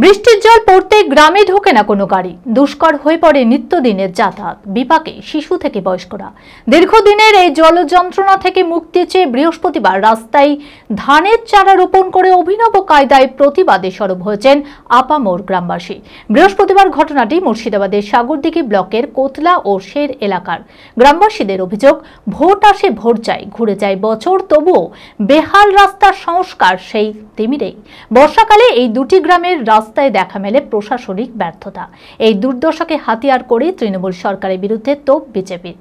বৃষ্টির জল পড়তে গ্রামে ঢোকে না কোনো গাড়ি। দুষ্কর হয়ে পড়ে নিত্যদিনের যাতায়াত, বিপাকে শিশু থেকে বয়স্করা। দীর্ঘদিনের এই জল যন্ত্রণা থেকে মুক্তি চেয়ে বৃহস্পতিবার রাস্তায় ধানের চারা রোপণ করে অভিনব কায়দায় প্রতিবাদে সরব হয়েছেন আপামোর গ্রামবাসী। বৃহস্পতিবার ঘটনাটি মুর্শিদাবাদের সাগরদিঘি ব্লকের কোতলা ও শের এলাকার। গ্রামবাসীদের অভিযোগ, ভোট আসে ভোট যায়, ঘুরে যায় বছর, তবুও বেহাল রাস্তার সংস্কার সেই তিমিরেই। বর্ষাকালে এই দুটি গ্রামের রাস্তায় দেখা মেলে প্রশাসনিক ব্যর্থতা। এই দুর্দশাকে হাতিয়ার করে তৃণমূল সরকারের বিরুদ্ধে তোপ বিজেপির।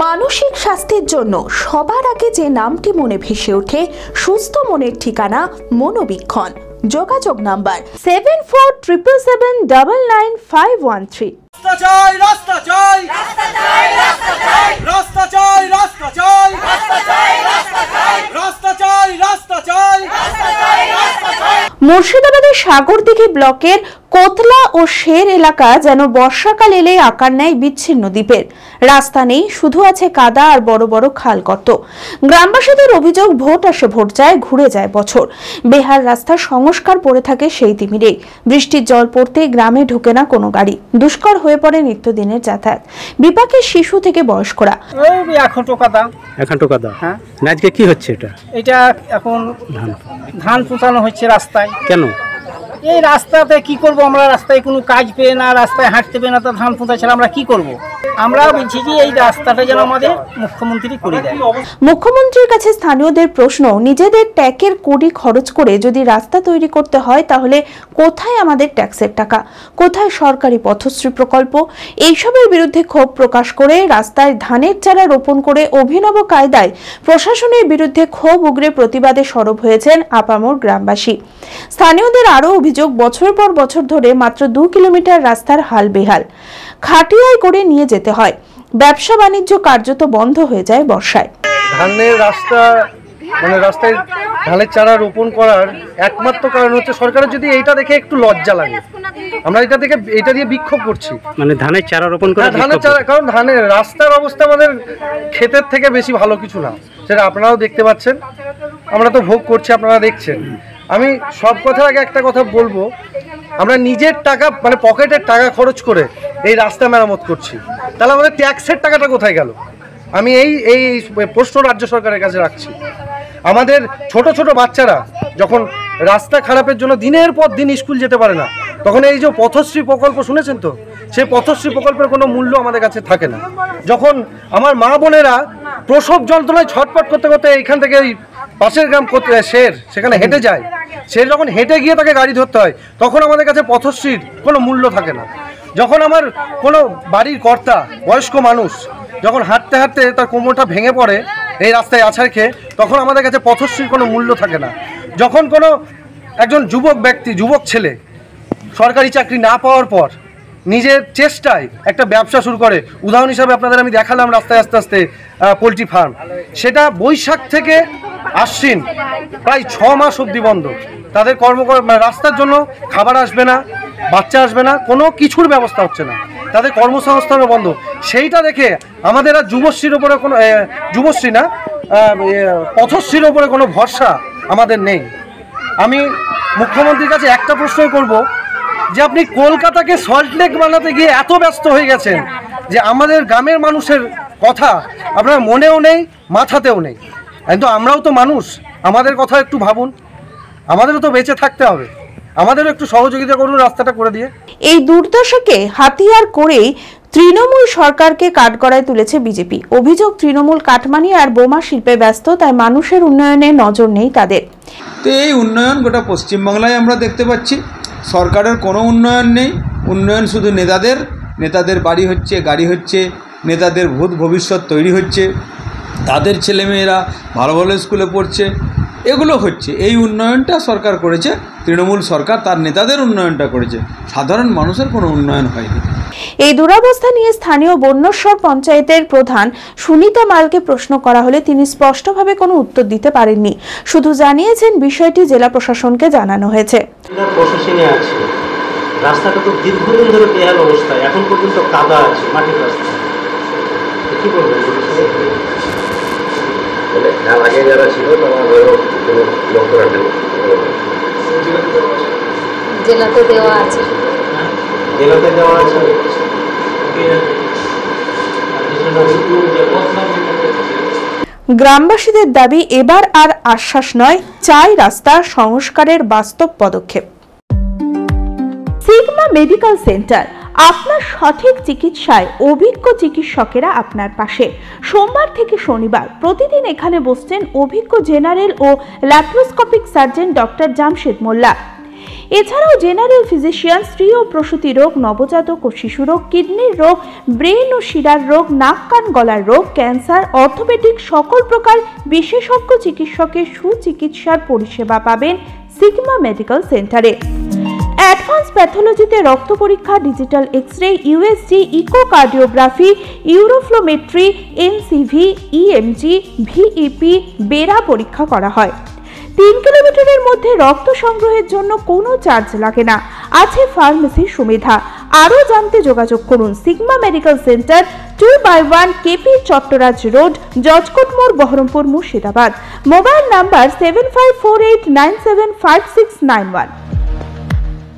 মানসিক স্বাস্থ্যের জন্য সবার আগে যে নামটি মনে ভেসে ওঠে, সুস্থ মনের ঠিকানা মনোবীক্ষণ। যোগাযোগ নাম্বার 7477799513। রাস্তা চাই, রাস্তা চাই, রাস্তা চাই, রাস্তা চাই, রাস্তা চাই, রাস্তা চাই, রাস্তা চাই, রাস্তা চাই, রাস্তা চাই, রাস্তা চাই, রাস্তা চাই, রাস্তা চাই। মুর্শিদাবাদের সাগরদিঘি ব্লকের কোতলা ও শের এলাকা যেন বর্ষাকাল এলে আকার নেয় বিচ্ছিন্ন দ্বীপের। রাস্তা নেই, শুধু আছে কাদা আর বড় বড় খাল গর্ত। গ্রামবাসীদের অভিযোগ, ভোট আসে ভোট যায়, ঘুরে যায় বছর। বেহাল রাস্তার সংস্কার পড়ে থাকে সেই তিমিরেই। বৃষ্টির জল পড়তে গ্রামে ঢোকে না কোনো গাড়ি। দুষ্কর হয়ে পড়ে নিত্যদিনের যাতায়াত, বিপাকে শিশু থেকে বয়স্করা। এখন টোকাদা। হ্যাঁ, আজকে কি হচ্ছে? এটা এখন ধান পোঁচানো হচ্ছে রাস্তায়। কেন? এই রাস্তাতে কি করব আমরা? রাস্তায় কোনো কাজ পেয়ে না, রাস্তায় হাঁটতে পেয়ে না, তো ধান পোঁতা ছাড়া আমরা কি করব? আমরা বলছি যে এই রাস্তাটা যেন আমাদের মুখ্যমন্ত্রী করে দেয়। মুখ্যমন্ত্রীর কাছে স্থানীয়দের প্রশ্ন, নিজেদের ট্যাক্সের কোটি খরচ করে যদি রাস্তা তৈরি করতে হয়, তাহলে কোথায় আমাদের ট্যাক্সের টাকা? কোথায় সরকারি পথশ্রী প্রকল্প? এইসবের বিরুদ্ধে ক্ষোভ প্রকাশ করে রাস্তায় ধানের চারা রোপণ করে অভিনব কায়দায় প্রশাসনের বিরুদ্ধে ক্ষোভ উগরে প্রতিবাদে সরব হয়েছেন আপামোর গ্রামবাসী। স্থানীয়দের আরও অভিযোগ, বছরের পর বছর ধরে মাত্র 2 কিলোমিটার রাস্তার হাল বেহাল। খাটিয়ায় করে নিয়ে যেতে হয়। ব্যবসা বাণিজ্য কার্যত বন্ধ হয়ে যায় বর্ষায়। ধানের রাস্তা রাস্তায় ধানের চারা রোপণ করার একমাত্র কারণ হচ্ছে সরকারের যদি এইটা দেখে একটু লজ্জা লাগে। আমরা এটা দিয়ে বিক্ষোভ করছি। ধানের চারা রোপণ করা, ধানের চারা, কারণ ধানের রাস্তার অবস্থা আমাদের ক্ষেতের থেকে বেশি ভালো কিছু না, সেটা আপনারাও দেখতে পাচ্ছেন, আমরা তো ভোগ করছি, আপনারা দেখছেন। আমি সব কথার আগে একটা কথা বলবো, আমরা নিজের টাকা পকেটের টাকা খরচ করে এই রাস্তা মেরামত করছি, তাহলে আমাদের ট্যাক্সের টাকাটা কোথায় গেল? আমি এই প্রশ্ন রাজ্য সরকারের কাছে রাখছি। আমাদের ছোট ছোট বাচ্চারা যখন রাস্তা খারাপের জন্য দিনের পর দিন স্কুল যেতে পারে না, তখন এই যে পথশ্রী প্রকল্প শুনেছেন তো, সেই পথশ্রী প্রকল্পের কোনো মূল্য আমাদের কাছে থাকে না। যখন আমার মা বোনেরা প্রসব যন্ত্রণায় ছটফট করতে করতে এইখান থেকে এই পাশের গ্রাম শের, সেখানে হেঁটে যায়, সে যখন হেঁটে গিয়ে তাকে গাড়ি ধরতে হয়, তখন আমাদের কাছে পথশ্রীর কোনো মূল্য থাকে না। যখন আমার কোনো বাড়ির কর্তা, বয়স্ক মানুষ যখন হাঁটতে হাঁটতে তার কোমরটা ভেঙে পড়ে এই রাস্তায় আছাড় খেয়ে, তখন আমাদের কাছে পথশ্রীর কোনো মূল্য থাকে না। যখন কোনো একজন যুবক ছেলে সরকারি চাকরি না পাওয়ার পর নিজের চেষ্টায় একটা ব্যবসা শুরু করে, উদাহরণ হিসাবে আপনাদের আমি দেখালাম রাস্তায় আস্তে আস্তে পোলট্রি ফার্ম, সেটা বৈশাখ থেকে আশ্বিন প্রায় 6 মাস অবধি বন্ধ। তাদের রাস্তার জন্য খাবার আসবে না, বাচ্চা আসবে না, কোনো কিছুর ব্যবস্থা হচ্ছে না, তাদের কর্মসংস্থানও বন্ধ। সেইটা দেখে আমাদের আর যুবশ্রীর ওপরে কোনো পথশ্রীর ওপরে কোনো ভরসা আমাদের নেই। আমি মুখ্যমন্ত্রীর কাছে একটা প্রশ্ন করব, যে আপনি কলকাতাকে সল্টলেক বানাতে গিয়ে এত ব্যস্ত হয়ে গেছেন যে আমাদের গ্রামের মানুষের কথা আপনার মনেও নেই, মাথাতেও নেই। কিন্তু আমরাও তো মানুষ, আমাদের কথা একটু ভাবুন, আমাদেরও তো বেঁচে থাকতে হবে, আমাদেরও একটু সহযোগিতা করুন রাস্তাটা করে দিয়ে। এই দুর্দশাকে হাতিয়ার করেই তৃণমূল সরকারকে কাঠগড়ায় তুলেছে বিজেপি। অভিযোগ, তৃণমূল কাঠমানি আর বোমা শিল্পে ব্যস্ত, তাই মানুষের উন্নয়নে নজর নেই তাদের। তো এই উন্নয়ন গোটা পশ্চিমবাংলায় আমরা দেখতে পাচ্ছি, সরকারের কোনো উন্নয়ন নেই। উন্নয়ন শুধু নেতাদের বাড়ি হচ্ছে, গাড়ি হচ্ছে, নেতাদের ভবিষ্যৎ তৈরি হচ্ছে, তাদের ছেলেমেয়েরা ভালো ভালো স্কুলে পড়ছে, এগুলো হচ্ছে। এই উন্নয়নটা সরকার করেছে, তৃণমূল সরকার তার নেতাদের উন্নয়নটা করেছে, সাধারণ মানুষের কোনো উন্নয়ন হয়নি। এই দুরবস্থা নিয়ে স্থানীয় বন্যশ্বর পঞ্চায়েতের প্রধান সুনিতা মালকে প্রশ্ন করা হলে তিনি স্পষ্টভাবে কোনো উত্তর দিতে পারেননি। শুধু জানিয়েছেন বিষয়টি জেলা প্রশাসনকে জানানো হয়েছে। রাস্তাটা তো দীর্ঘদিন ধরে বেহাল অবস্থায়, এখন পর্যন্ত কাদা আছে, মাটির রাস্তা, কি করবেন? আগে যারা ছিল তারা লক্ষ্য রাখেন, জেলাতে দেওয়া আছে। জেলাতে দেওয়া আছে। গ্রামবাসীদের দাবি এবার আর আশ্বাস নয়, চাই রাস্তার সংস্কারের বাস্তব পদক্ষেপ। সিগমা মেডিকেল সেন্টার, আপনার সঠিক চিকিৎসায় অভিজ্ঞ চিকিৎসকেরা আপনার পাশে। সোমবার থেকে শনিবার প্রতিদিন এখানে বসছেন অভিজ্ঞ জেনারেল ও ল্যাপ্রোস্কোপিক সার্জন ডক্টর জামশেদ মোল্লা। এছাড়াও জেনারেল ফিজিশিয়ান, স্ত্রী ও প্রসূতি রোগ, নবজাতক ও শিশু রোগ, কিডনির রোগ, ব্রেন ও শিরার রোগ, নাক কান গলার রোগ, ক্যান্সার, অর্থোপেডিক সকল প্রকার বিশেষজ্ঞ চিকিৎসকের সুচিকিৎসার পরিষেবা পাবেন সিগমা মেডিকেল সেন্টারে। অ্যাডভান্স প্যাথোলজিতে রক্ত পরীক্ষা, digital x ray, USG, echocardiography, uroflowmetry, NCV, EMG, VEP, BERA পরীক্ষা করা হয়। 3 কিলোমিটারের মধ্যে রক্ত সংগ্রহের জন্য কোনো চার্জ লাগে না। আছে ফার্মেসির সুবিধা। আরও জানতে যোগাযোগ করুন Sigma medical centre, 2/1 KP Chattoraj road, judge court মোড়, বহরমপুর, মুর্শিদাবাদ। Mobile number 7548975691।